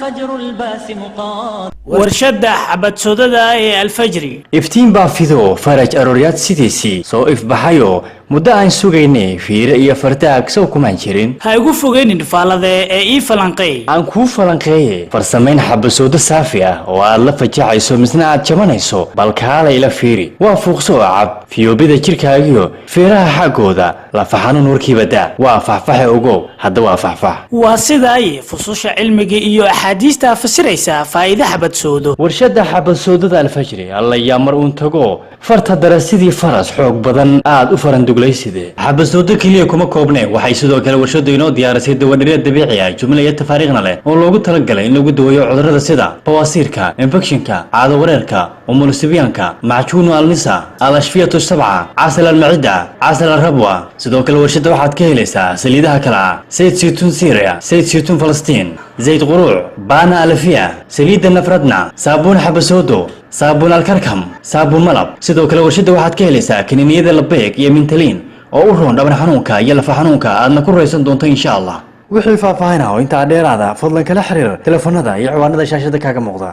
الفجر الباسم قاد warshada xabad soodada ee alfajri iftiin baa fido faraj arooryaad sidiisii soo ifbaxayo muddo aan sugaynay fiire iyo fartaag sow kumaan jirin ha igu fogeynin faalade ee ii falanqeey aan kuu falanqeeye farsamayn xabasoodo saafi ah oo aad la fajacayso misna aad jabanayso bal kaalay la fiiri waa fuuqso oo cab fiyoobida jirkaagiyo feeraha xaggooda lafa xanuun warkiiba daa waa faxfaxe ogow hadda waa faxfax waa sidaay fususha cilmiga iyo axaadiista fasiraysa faa'iido xabad soodo warshada xabasoodada alfajri alla yaa mar uun tago farta dara sidii faras xoog badan aad u faranduglayside xabasoodo keliya kuma koobneen waxay sidoo kale warshadu inoo diyaarisay dawadhireed dabiici ah jumla iyo tafaariikhna leh oo loogu talagalay in lagu daweeyo cudurrada sida bawasiirka infekshinka caado wareerka umulusibyaanka macjuunu alnisa alashfiyatu sabca casal almacida casal alrabwa sidoo kale warshada waxaad ka helaysaa saliidaha kale ah sayd saytuun syria sayd saytuun falastiin zayd quruuc baana alfiya saliidda nafradna saabuun xabasoodo saabuun alkarkam saabuun malab sidoo kale warshada waxaad ka helaysaa kaniiniyada labeeg iyo mintaliin oo u roon dhabar xanuunka iyo lafa xanuunka aadna ku raysan doonto insha allah wixii faahfaahin ah oo intaa dheeraada fadlan kala xiriir telefoonada iyo ciwaanada shaashada kaaga muuqda